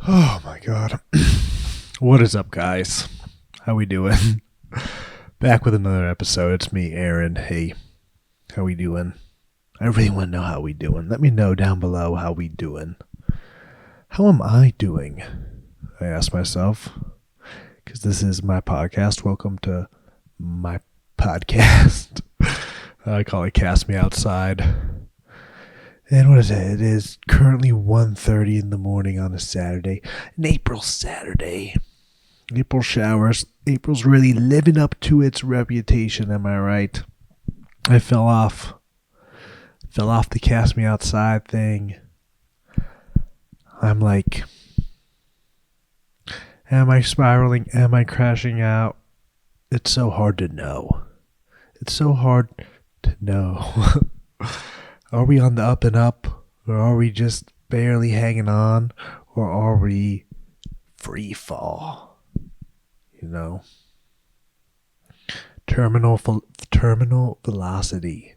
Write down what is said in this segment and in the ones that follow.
Oh my god. What is up, guys? How we doing? Back with another episode. It's me, Aaron. Hey, how we doing? I really want to know how we doing. Let me know down below how we doing. How am I doing? I ask myself. Because this is my podcast. Welcome to my podcast. I call it Cast Me Outside. And what is it? It is currently 1:30 in the morning on a Saturday. An April Saturday. April showers. April's really living up to its reputation, am I right? I fell off the Cast Me Outside thing. I'm like, am I spiraling? Am I crashing out? It's so hard to know. It's so hard to know. Are we on the up and up? Or are we just barely hanging on? Or are we free fall? You know? Terminal velocity.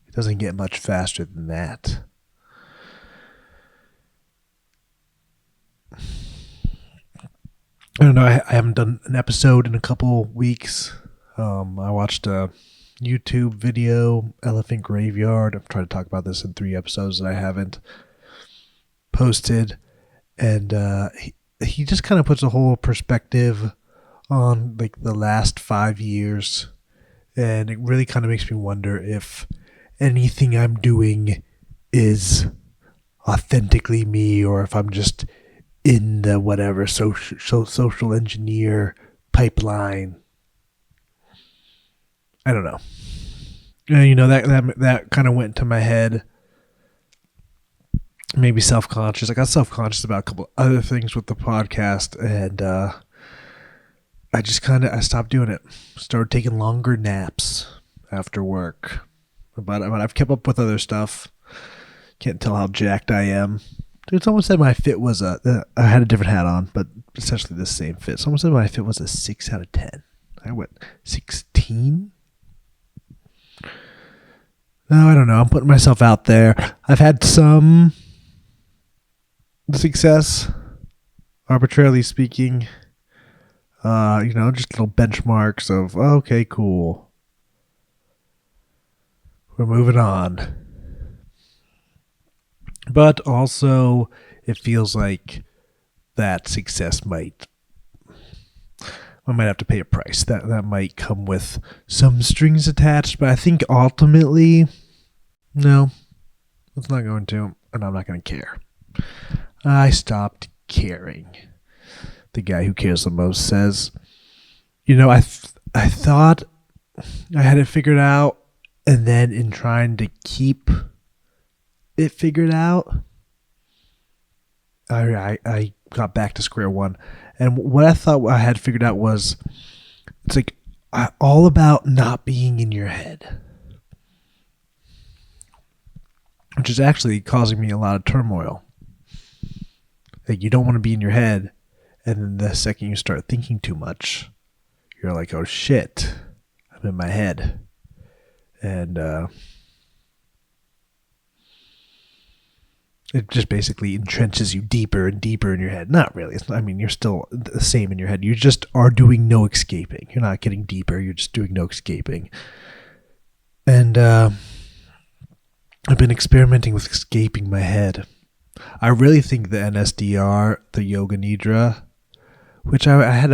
It doesn't get much faster than that. I don't know. I haven't done an episode in a couple weeks. I watched a YouTube video, Elephant Graveyard. I've tried to talk about this in 3 episodes that I haven't posted. And he just kind of puts a whole perspective on like the last 5 years. And it really kind of makes me wonder if anything I'm doing is authentically me, or if I'm just in the whatever social engineer pipeline. I don't know. You know, that kind of went into my head. Maybe self-conscious. I got self-conscious about a couple other things with the podcast, and I stopped doing it. Started taking longer naps after work. But I've kept up with other stuff. Can't tell how jacked I am. Dude, someone said my fit was I had a different hat on, but essentially the same fit. Someone said my fit was a 6 out of 10. I went 16? No, I don't know. I'm putting myself out there. I've had some success, arbitrarily speaking. Just little benchmarks of, okay, cool. We're moving on. But also, it feels like that success I might have to pay a price. That might come with some strings attached, but I think ultimately, no, it's not going to, and I'm not going to care. I stopped caring. The guy who cares the most says, I thought I had it figured out, and then in trying to keep it figured out, I got back to square one. And what I thought I had figured out was, it's like all about not being in your head, which is actually causing me a lot of turmoil. Like, you don't want to be in your head, and then the second you start thinking too much, you're like, oh shit, I'm in my head. And it just basically entrenches you deeper and deeper in your head. Not really. You're still the same in your head. You just are doing no escaping. You're not getting deeper. You're just doing no escaping. And I've been experimenting with escaping my head. I really think the NSDR, the Yoga Nidra, which I have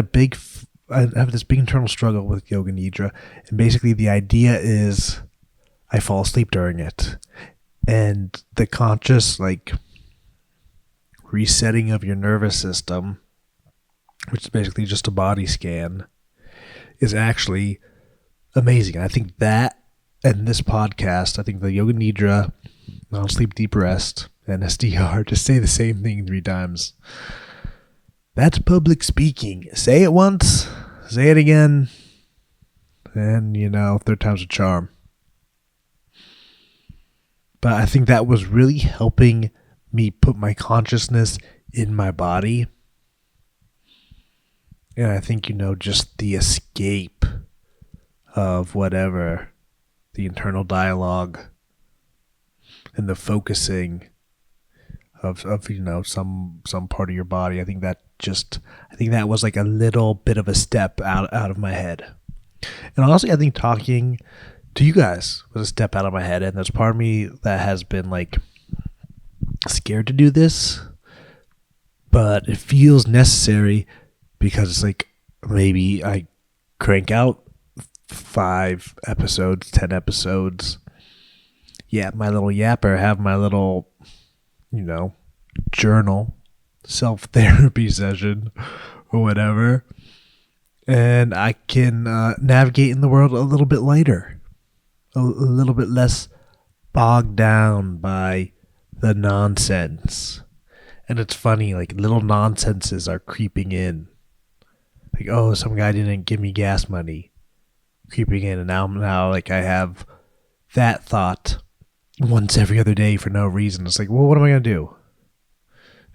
this big internal struggle with Yoga Nidra. And basically the idea is I fall asleep during it. And the conscious, resetting of your nervous system, which is basically just a body scan, is actually amazing. I think that, and this podcast, I think the Yoga Nidra, non-sleep deep rest, and SDR, just say the same thing 3 times. That's public speaking. Say it once, say it again, and, 3rd time's a charm. But I think that was really helping me put my consciousness in my body. And I think, just the escape of whatever, the internal dialogue and the focusing of some part of your body. I think that was like a little bit of a step out of my head. And honestly, I think talking to you guys was a step out of my head. And there's part of me that has been like scared to do this, but it feels necessary because it's like maybe I crank out 5 episodes, 10 episodes. Yeah, my little yapper, have my little, journal, self-therapy session or whatever. And I can navigate in the world a little bit lighter, a little bit less bogged down by the nonsense. And it's funny, like little nonsenses are creeping in. Like, oh, some guy didn't give me gas money, creeping in. And now like I have that thought once every other day for no reason. It's like, well, what am I going to do?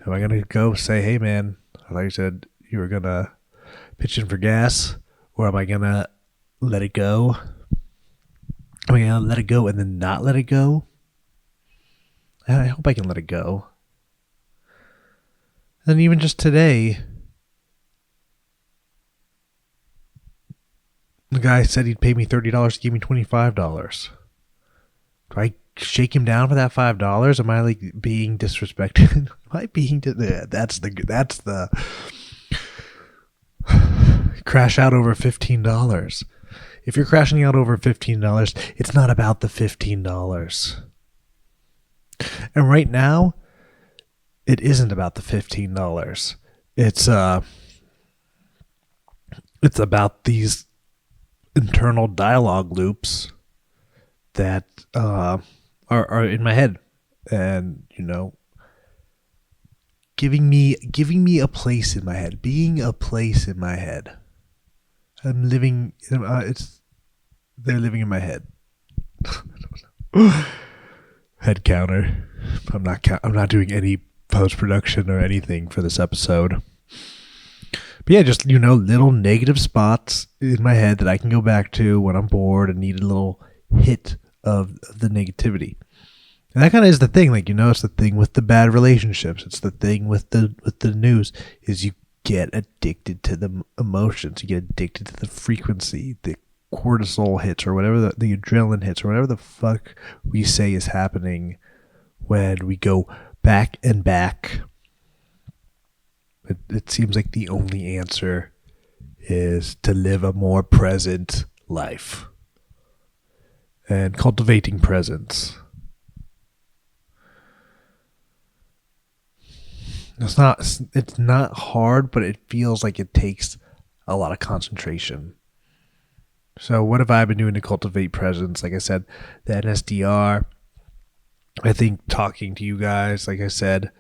Am I going to go say, hey, man, like you said, you were going to pitch in for gas? Or am I going to let it go? Am I going to let it go and then not let it go? I hope I can let it go. And even just today, the guy said he'd pay me $30 to give me $25. Do I shake him down for that $5? Am I like being disrespected? Am I being that's the crash out over $15. If you're crashing out over $15, it's not about the $15. And right now, it isn't about the $15. It's about these internal dialogue loops that are in my head, and giving me a place in my head, being a place in my head. I'm living. They're living in my head. Head counter. I'm not doing any post-production or anything for this episode. But yeah, just little negative spots in my head that I can go back to when I'm bored and need a little hit of the negativity. And that kind of is the thing, like it's the thing with the bad relationships. It's the thing with the news, is you get addicted to the emotions. You get addicted to the frequency, the cortisol hits, or whatever the adrenaline hits, or whatever the fuck we say is happening when we go back and back. It seems like the only answer is to live a more present life and cultivating presence. It's not hard, but it feels like it takes a lot of concentration. So what have I been doing to cultivate presence? Like I said, the NSDR. I think talking to you guys, like I said,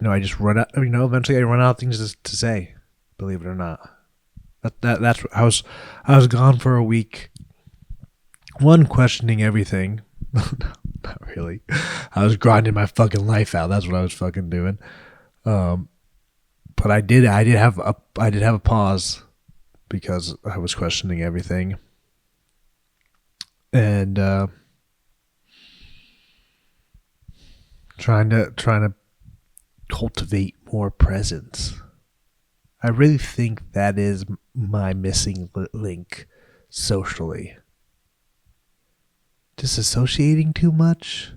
I just run out. Eventually I run out of things to say. Believe it or not, that's I was gone for a week. One, questioning everything. No, not really. I was grinding my fucking life out. That's what I was fucking doing. But I did have a pause because I was questioning everything, and trying to cultivate more presence. I really think that is my missing link socially. Disassociating too much?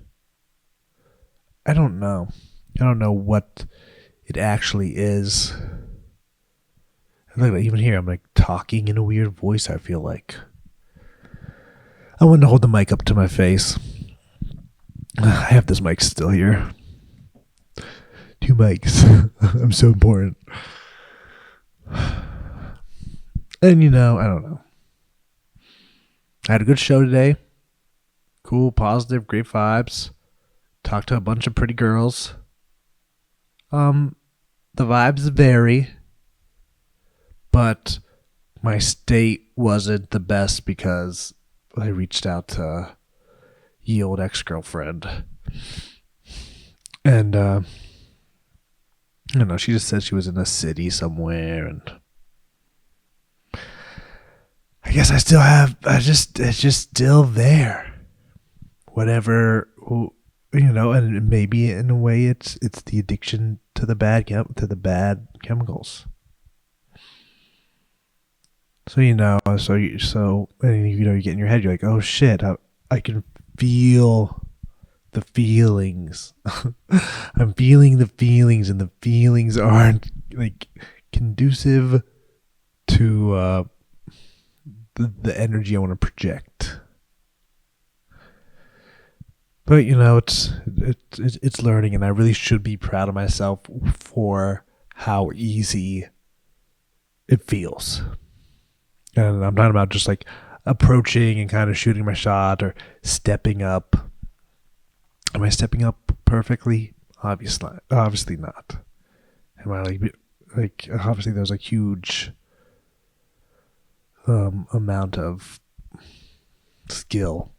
I don't know. I don't know what it actually is. Look, even here, I'm like talking in a weird voice, I feel like. I want to hold the mic up to my face. I have this mic still here. 2 mics. I'm so important. And I don't know. I had a good show today. Cool, positive, great vibes. Talked to a bunch of pretty girls. The vibes vary, but my state wasn't the best because I reached out to ye old ex-girlfriend. And, I don't know, she just said she was in a city somewhere, and I guess it's just still there. Whatever and maybe in a way it's the addiction to the bad chemicals. So and you get in your head, you're like, oh shit, I can feel the feelings. I'm feeling the feelings, and the feelings aren't like conducive to the energy I want to project. But it's learning, and I really should be proud of myself for how easy it feels. And I'm talking about just like approaching and kind of shooting my shot or stepping up. Am I stepping up perfectly? Obviously not. Am I like obviously there's a huge amount of skill.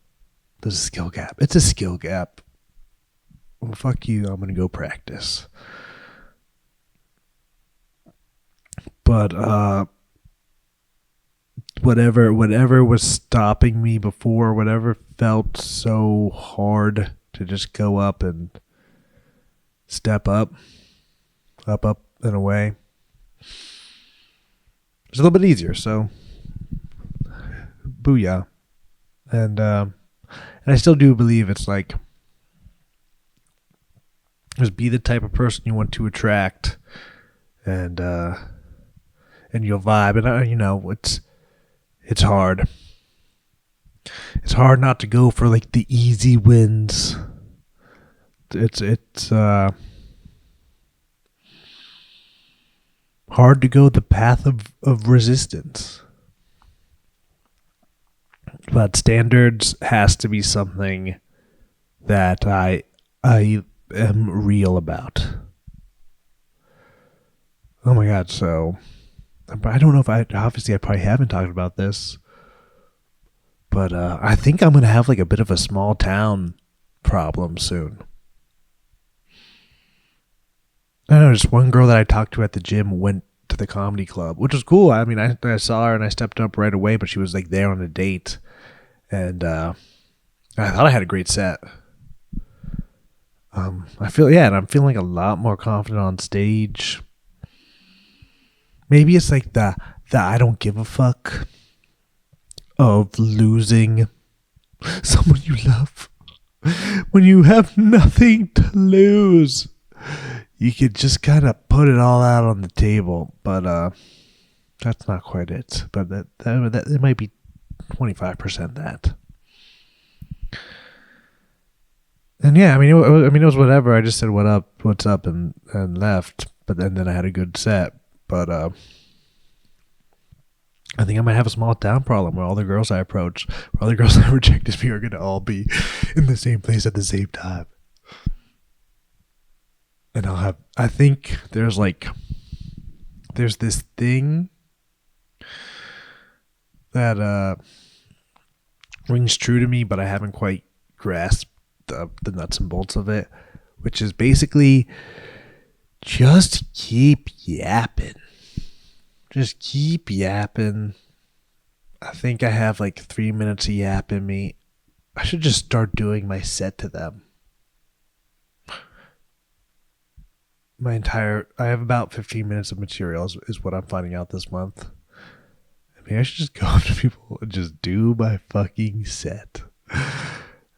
There's a skill gap. It's a skill gap. Well, fuck you. I'm gonna go practice. But whatever was stopping me before, whatever felt so hard to just go up and step up and away, it's a little bit easier. So, booyah. And I still do believe it's like, just be the type of person you want to attract, and you'll vibe. And it's hard. It's hard not to go for like the easy wins. It's hard to go the path of resistance. But standards has to be something that I am real about. Oh my god, so I don't know if I probably haven't talked about this, but I think I'm going to have like a bit of a small town problem soon. I know just one girl that I talked to at the gym went to the comedy club, which was cool. I mean, I saw her and I stepped up right away, but she was like there on a date, and I thought I had a great set. And I'm feeling like a lot more confident on stage. Maybe it's like the I don't give a fuck of losing someone you love. When you have nothing to lose, you could just kind of put it all out on the table. But that's not quite it. But that it might be 25% that. And yeah, I mean, it was whatever. I just said what's up, and left. But then I had a good set. But I think I might have a small town problem where all the girls I approach, or all the girls that rejected me, are going to all be in the same place at the same time. And I think there's this thing that rings true to me, but I haven't quite grasped the nuts and bolts of it, which is basically just keep yapping. Just keep yapping. I think I have like 3 minutes of yap in me. I should just start doing my set to them. I have about 15 minutes of material is what I'm finding out this month. Maybe I should just go up to people and just do my fucking set.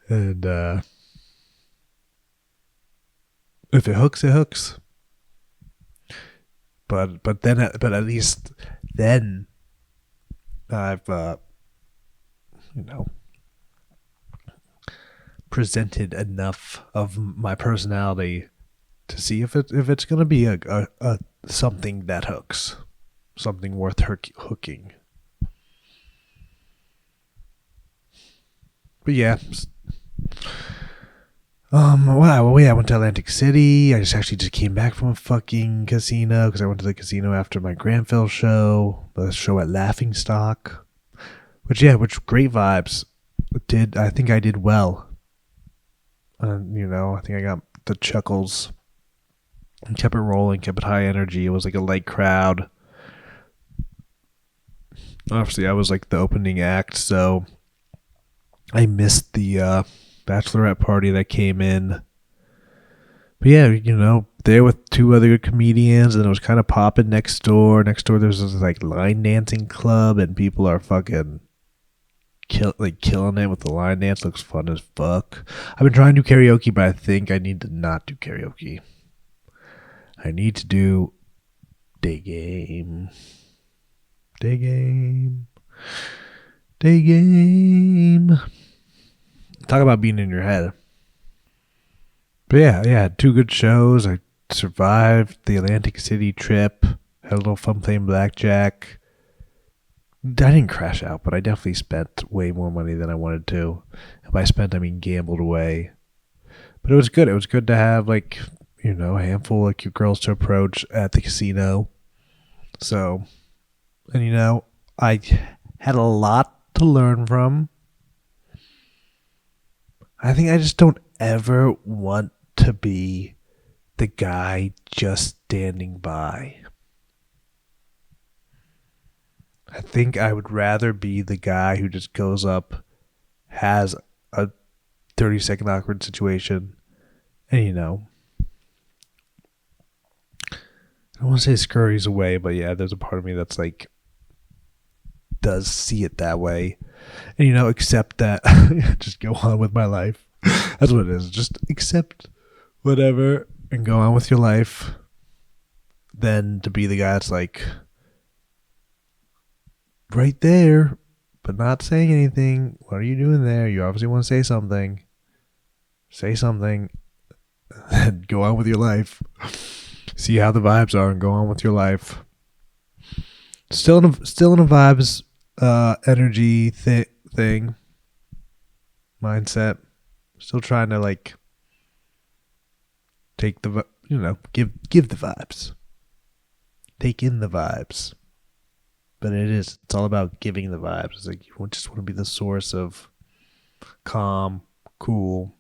And if it hooks, it hooks. But at least then I've presented enough of my personality to see if it's gonna be a something that hooks, something worth hooking. But yeah. Well, yeah, I went to Atlantic City. I just came back from a fucking casino because I went to the casino after my Granville show, the show at Laughingstock, which great vibes. I think I did well. I think I got the chuckles and kept it rolling, kept it high energy. It was like a light crowd. Obviously, I was like the opening act, so I missed the bachelorette party that came in. But yeah, there with two other good comedians, and it was kind of popping next door. Next door, there's this like line dancing club, and people are fucking killing it with the line dance. Looks fun as fuck. I've been trying to do karaoke, but I think I need to not do karaoke. I need to do day game. Day game. Day game. Talk about being in your head. But yeah, two good shows. I survived the Atlantic City trip. Had a little fun playing blackjack. I didn't crash out, but I definitely spent way more money than I wanted to. And by spent, I mean gambled away. But it was good. It was good to have, like, a handful of cute girls to approach at the casino. So, and I had a lot to learn from. I think I just don't ever want to be the guy just standing by. I think I would rather be the guy who just goes up, has a 30-second awkward situation, and I don't want to say scurries away, but yeah, there's a part of me that's like, does see it that way. And accept that. Just go on with my life. That's what it is. Just accept whatever and go on with your life. Then to be the guy that's like right there, but not saying anything. What are you doing there? You obviously want to say something. Say something. Then go on with your life. See how the vibes are and go on with your life. Still in a vibes energy thing, mindset. Still trying to like take the give the vibes, take in the vibes. But it's all about giving the vibes. It's like you just want to be the source of calm, cool,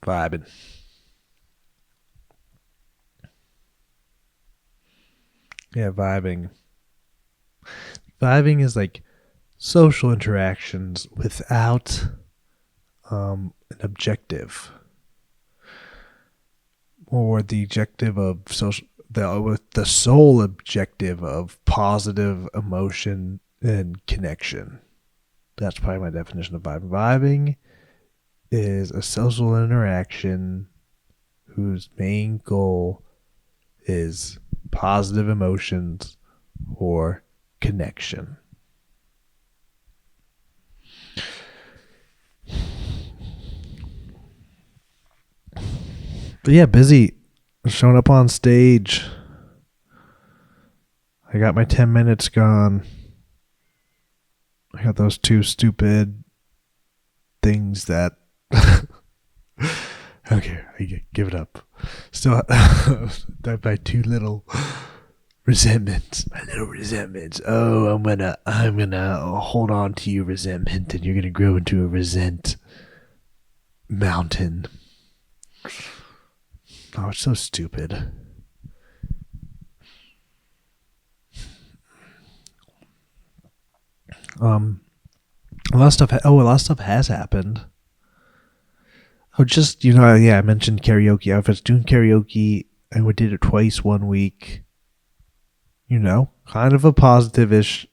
vibing. Yeah, vibing. Vibing is like social interactions without an objective, or the objective of social, with the sole objective of positive emotion and connection. That's probably my definition of vibing. Vibing is a social interaction whose main goal is positive emotions or connection. But yeah, busy showing up on stage. I got my 10 minutes gone. I got those two stupid things that okay, I give it up. Still my two little resentments. My little resentments. Oh, I'm gonna hold on to your resentment, and you're gonna grow into a resent mountain. Oh, it's so stupid. A lot of stuff has happened. Oh, just I mentioned karaoke. I was doing karaoke, and we did it twice one week. Kind of a positive-ish,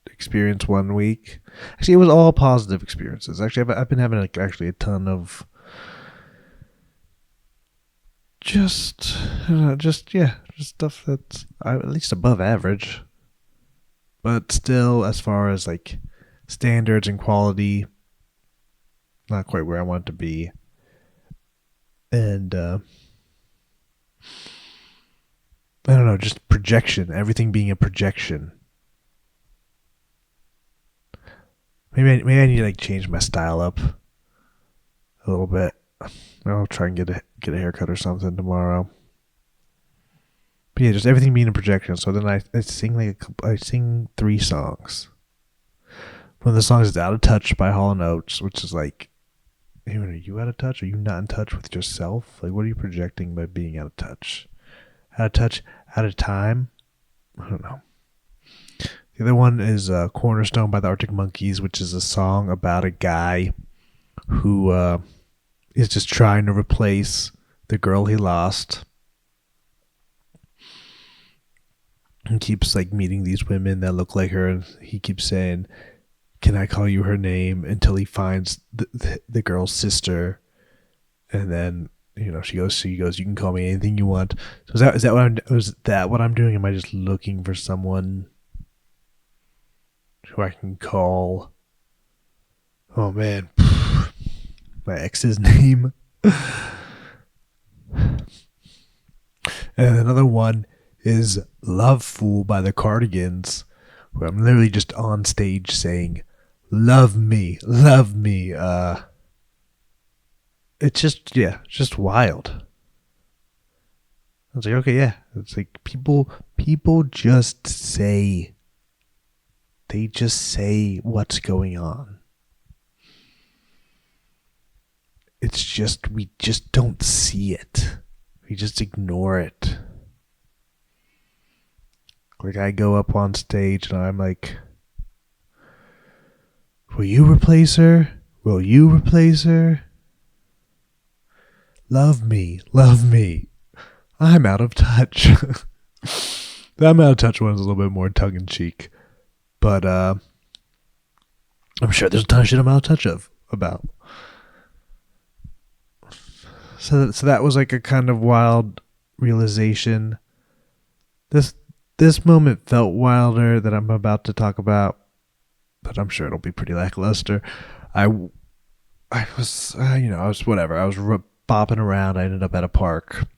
experience one week. Actually, it was all positive experiences. Actually, I've been having a ton of just stuff that's at least above average, but still, as far as like standards and quality, not quite where I want it to be. And I don't know, just projection, everything being a projection. Maybe I need to like change my style up a little bit. I'll try and get a haircut or something tomorrow. But yeah, just everything being a projection. So then I sing 3 songs. One of the songs is "Out of Touch" by Hall & Oates, which is like, hey, are you out of touch? Are you not in touch with yourself? Like, what are you projecting by being out of touch? Out of touch, out of time? I don't know. The other one is Cornerstone by the Arctic Monkeys, which is a song about a guy who is just trying to replace the girl he lost. He keeps like meeting these women that look like her, and he keeps saying, "Can I call you her name?" until he finds the girl's sister, and then she goes, "You can call me anything you want." So is that what I'm doing? Am I just looking for someone who I can call? Oh man, my ex's name. And another one is Love Fool by the Cardigans, where I'm literally just on stage saying, love me. It's just wild. I was like, okay, yeah. It's like people just say, they just say what's going on. It's just, we just don't see it. We just ignore it. Like I go up on stage and I'm like, will you replace her? Will you replace her? Love me. I'm out of touch. The I'm out of touch one is a little bit more tongue in cheek. But I'm sure there's a ton of shit I'm out of touch about. So that was like a kind of wild realization. This moment felt wilder that I'm about to talk about, but I'm sure it'll be pretty lackluster. I was whatever. I was bopping around. I ended up at a park,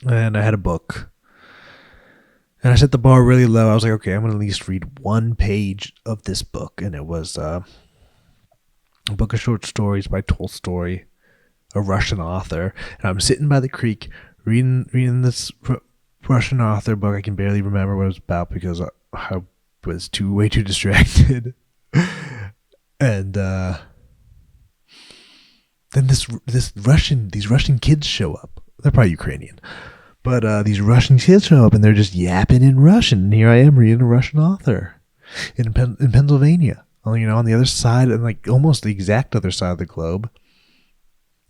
and I had a book, and I set the bar really low. I was like, okay, I'm gonna at least read one page of this book, and it was a book of short stories by Tolstoy, a Russian author. And I'm sitting by the creek reading this Russian author book. I can barely remember what it was about because I was way too distracted. And then these Russian kids show up. They're probably Ukrainian, but these Russian kids show up and they're just yapping in Russian. And here I am reading a Russian author in Pennsylvania, on the other side, and like almost the exact other side of the globe.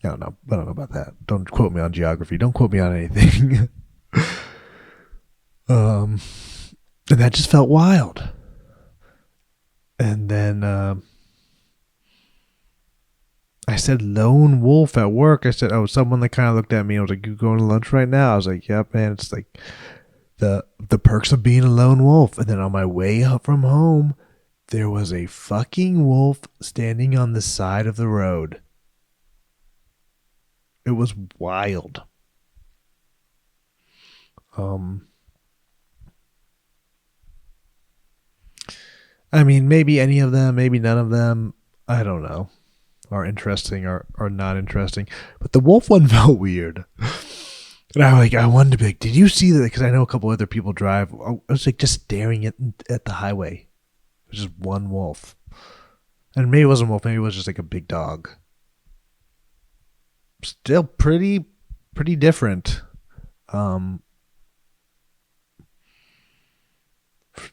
I don't know about that. Don't quote me on geography. Don't quote me on anything. And that just felt wild. And then I said lone wolf at work. I said, someone that kind of looked at me. I was like, you going to lunch right now? I was like, yep, man. It's like the perks of being a lone wolf. And then on my way up from home, there was a fucking wolf standing on the side of the road. It was wild. I mean, maybe any of them, maybe none of them, I don't know, are interesting or not interesting. But the wolf one felt weird. And I wanted to be like, did you see that? Because I know a couple other people drive. I was like just staring at the highway. It was just one wolf. And maybe it wasn't a wolf. Maybe it was just like a big dog. Still pretty different.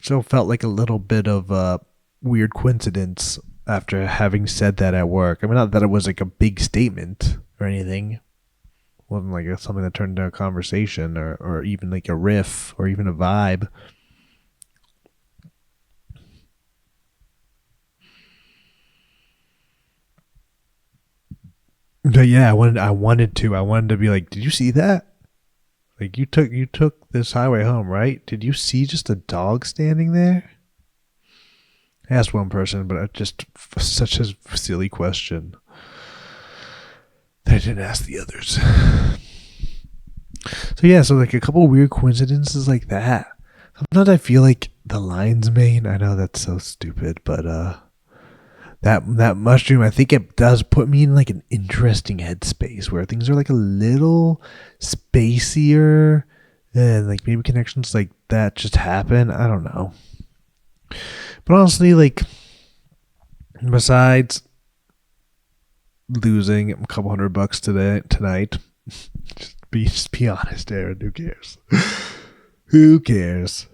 Still felt like a little bit of a weird coincidence after having said that at work. I mean, not that it was like a big statement or anything. It wasn't like something that turned into a conversation or even like a riff or even a vibe. But yeah, I wanted to be like, did you see that? Like you took this highway home, right? Did you see just a dog standing there? I asked one person, but it just such a silly question that I didn't ask the others. So yeah, so like a couple weird coincidences like that. Sometimes I feel like the lion's mane. I know that's so stupid, but that mushroom, I think it does put me in like an interesting headspace where things are like a little spacier and like maybe connections like that just happen. I don't know. But honestly, like besides losing a couple $100 tonight, just be honest, Aaron. Who cares? Who cares?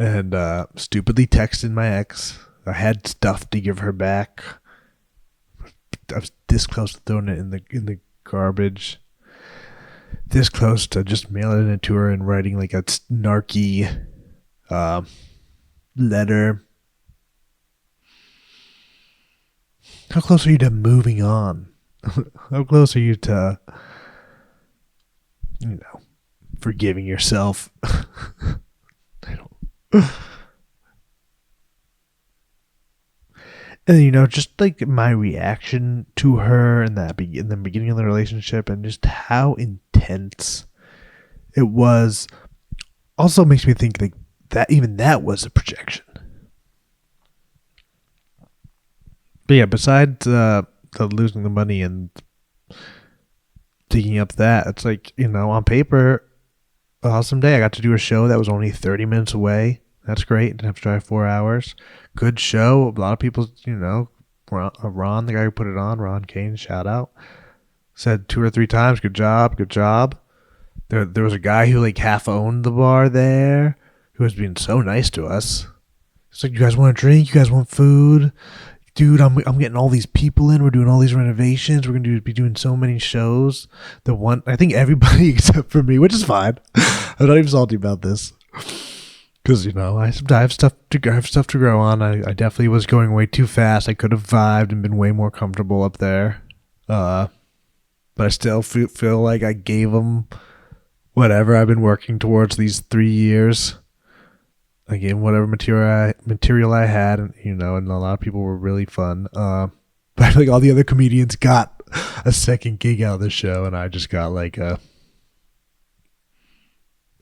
and stupidly texted my ex. I had stuff to give her back. I was this close to throwing it in the garbage. This close to just mailing it to her and writing like a snarky letter. How close are you to moving on? How close are you to, forgiving yourself? I don't. And just like my reaction to her in the beginning of the relationship, and just how intense it was, also makes me think like that even that was a projection. But yeah, besides the losing the money and digging up that, it's like, on paper, awesome day. I got to do a show that was only 30 minutes away. That's great. Didn't have to drive 4 hours. Good show. A lot of people, Ron, the guy who put it on, Ron Kane, shout out, said 2 or 3 times, good job, good job. There was a guy who like half owned the bar there who was being so nice to us. It's like, you guys want a drink? You guys want food? Dude, I'm getting all these people in. We're doing all these renovations. We're going to be doing so many shows. I think everybody except for me, which is fine. I'm not even salty about this. Because, I have stuff to grow on. I definitely was going way too fast. I could have vibed and been way more comfortable up there. But I still feel like I gave them whatever I've been working towards these 3 years. I gave them whatever material I had, and and a lot of people were really fun. But I feel like all the other comedians got a second gig out of the show, and I just got like a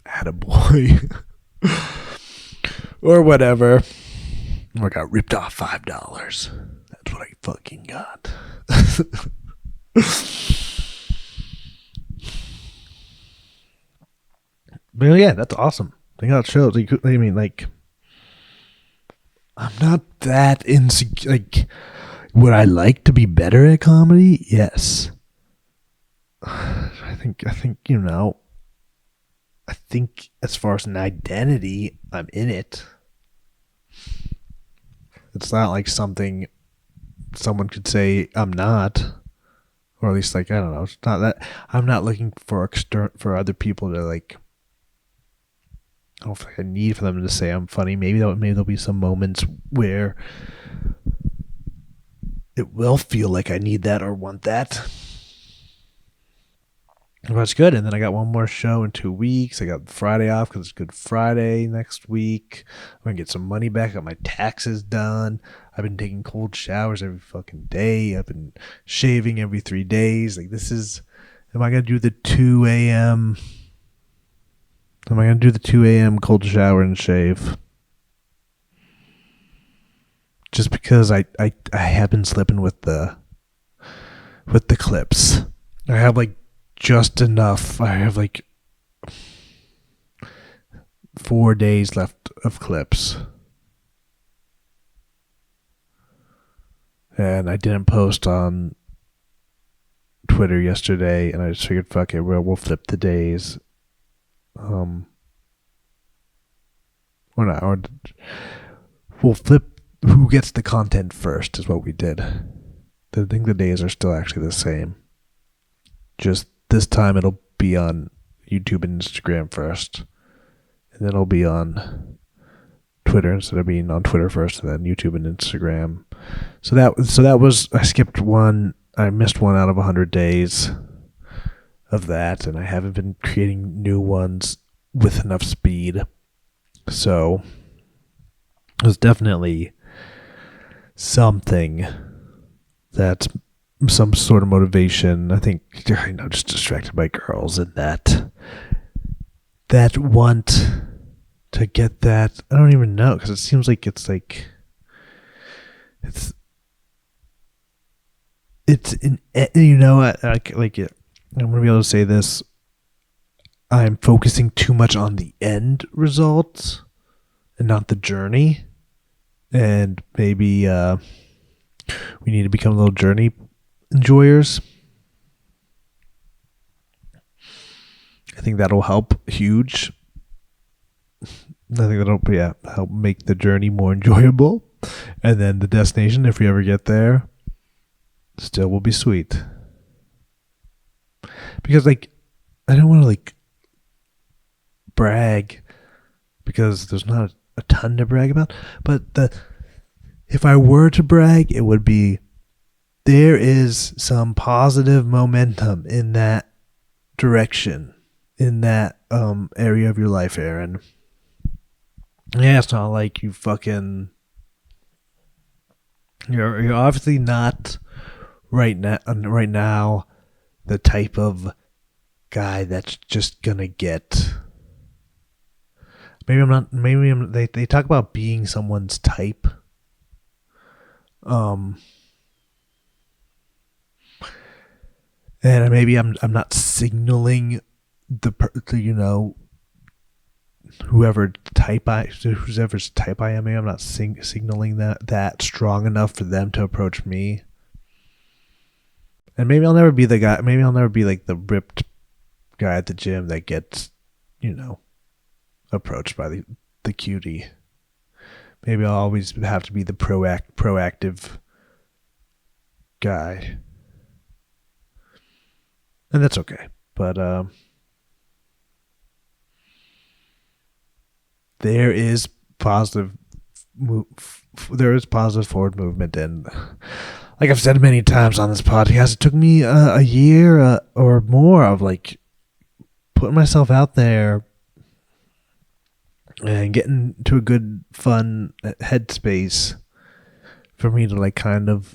attaboy or whatever. Or I got ripped off $5. That's what I fucking got. But yeah, that's awesome. I think that shows. I'm not that insecure. Like, would I like to be better at comedy? Yes. I think I think as far as an identity, I'm in it. It's not like something someone could say I'm not, or at least I don't know. It's not that I'm not looking for other people to like. I don't think I need for them to say I'm funny. Maybe there'll be some moments where it will feel like I need that or want that. But it's good. And then I got one more show in 2 weeks. I got Friday off because it's Good Friday next week. I'm going to get some money back. I got my taxes done. I've been taking cold showers every fucking day. I've been shaving every 3 days. Am I going to do the 2 a.m.? Am I going to do the 2 a.m. cold shower and shave? Just because I have been slipping with the clips. I have like just enough. I have like 4 days left of clips. And I didn't post on Twitter yesterday, and I just figured, fuck it, we'll flip the days. We'll flip who gets the content first is what we did. I think the days are still actually the same. Just this time it'll be on YouTube and Instagram first, and then it'll be on Twitter instead of being on Twitter first and then YouTube and Instagram. So that was, I skipped one. I missed one out of 100 days of that, and I haven't been creating new ones with enough speed. So it was definitely something that's some sort of motivation. I think, just distracted by girls and that want to get that. I don't even know, because it seems like it's I'm going to be able to say this. I'm focusing too much on the end results and not the journey. And maybe we need to become little journey enjoyers. I think that'll help huge. I think that'll help make the journey more enjoyable. And then the destination, if we ever get there, still will be sweet. Because like I don't want to like brag because there's not a ton to brag about, but if I were to brag, it would be there is some positive momentum in that direction, in that area of your life, Aaron. Yeah, it's not like you fucking you're obviously not right now the type of guy that's just gonna get. Maybe I'm not. They talk about being someone's type. And maybe I'm not signaling the whoever's type I am. Maybe I'm not signaling that strong enough for them to approach me. And maybe I'll never be the guy. Maybe I'll never be like the ripped guy at the gym that gets, approached by the cutie. Maybe I'll always have to be the proactive guy. And that's okay. But there is positive forward movement, and like I've said many times on this podcast, it took me a year or more of like putting myself out there and getting to a good, fun headspace for me to like kind of,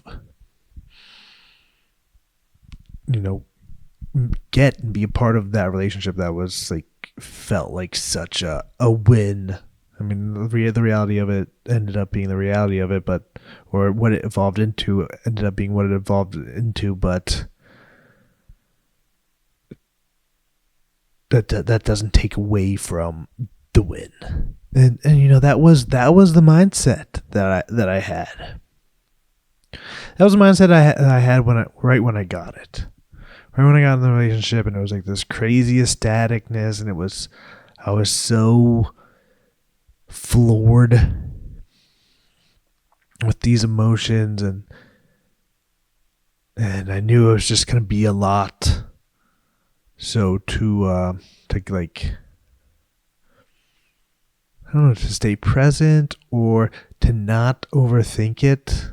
get and be a part of that relationship that was like felt like such a win. I mean, the reality of it ended up being the reality of it, or what it evolved into ended up being what it evolved into, but that doesn't take away from the win. And that was the mindset that I had. That was the mindset I had when I got it. Right when I got in the relationship, and it was like this crazy ecstaticness, and I was so floored with these emotions, and I knew it was just gonna be a lot. So to like, I don't know, to stay present or to not overthink it,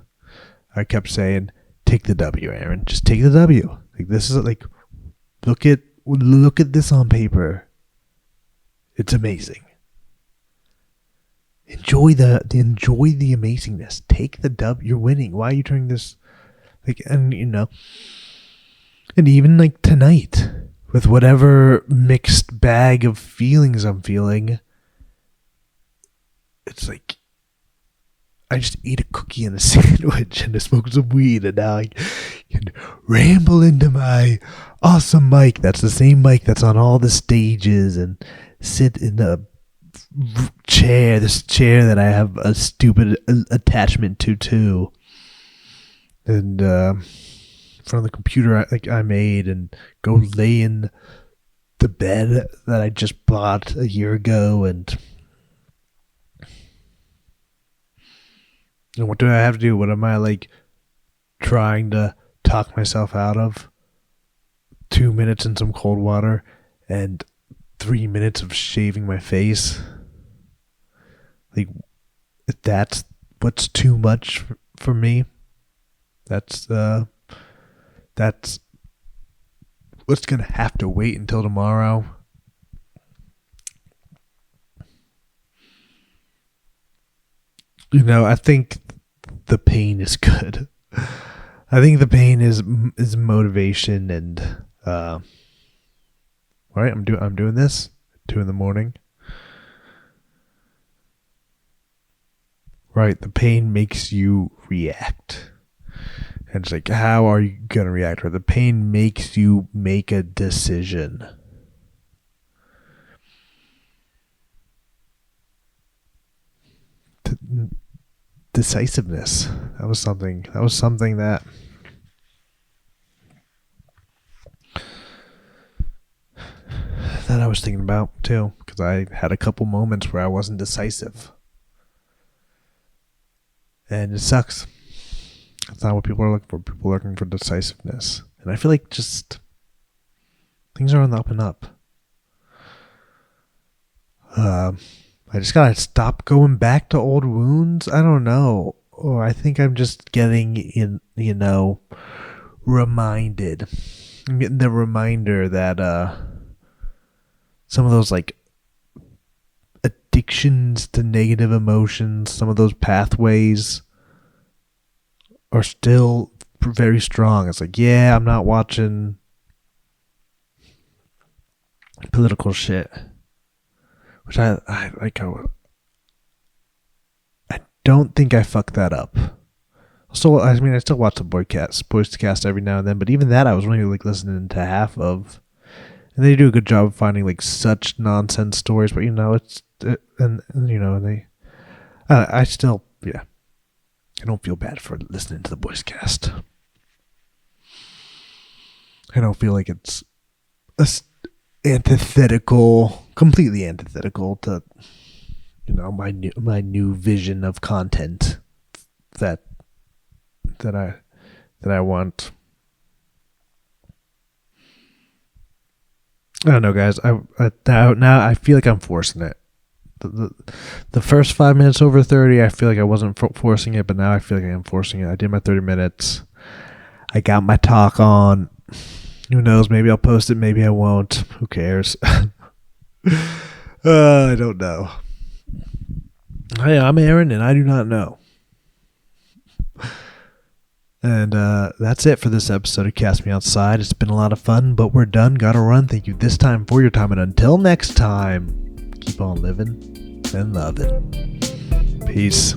I kept saying, take the W, Aaron. Just take the W. Like, this is like, look at this on paper. It's amazing. Enjoy the amazingness. Take the W. You're winning. Why are you doing this? Like, and and even like tonight, with whatever mixed bag of feelings I'm feeling, it's like I just ate a cookie and a sandwich and I smoked some weed, and now I can ramble into my awesome mic. That's the same mic that's on all the stages, and sit in the this chair that I have a stupid attachment to too. And in front of the computer I made, and go lay in the bed that I just bought a year ago, and what do I have to do? What am I like trying to talk myself out of? 2 minutes in some cold water and 3 minutes of shaving my face? Like, that's what's too much for me. That's what's gonna have to wait until tomorrow. I think the pain is good. I think the pain is motivation, and all right, I'm doing this 2 a.m. Right, the pain makes you react. And it's like, how are you gonna react? Or the pain makes you make a decision. Decisiveness. That was something that I was thinking about too, because I had a couple moments where I wasn't decisive. And it sucks. That's not what people are looking for. People are looking for decisiveness. And I feel like just things are on the up and up. I just gotta stop going back to old wounds. I don't know. Or I think I'm just getting reminded. I'm getting the reminder that some of those like addictions to negative emotions, some of those pathways are still very strong. It's like, yeah, I'm not watching political shit, which I like. I don't think I fucked that up. So I still watch the Boyscast every now and then, but even that I was only like listening to half of. And they do a good job of finding like such nonsense stories, but I still, yeah, I don't feel bad for listening to the Boyscast. I don't feel like it's completely antithetical to, my new vision of content that I want. I don't know, guys. Now I feel like I'm forcing it. The first 5 minutes over 30, I feel like I wasn't forcing it, but now I feel like I am forcing it. I did my 30 minutes. I got my talk on. Who knows? Maybe I'll post it. Maybe I won't. Who cares? I don't know. Hey, I'm Aaron, and I do not know. And that's it for this episode of Cast Me Outside. It's been a lot of fun, but we're done. Gotta run. Thank you this time for your time. And until next time, keep on living and loving. Peace.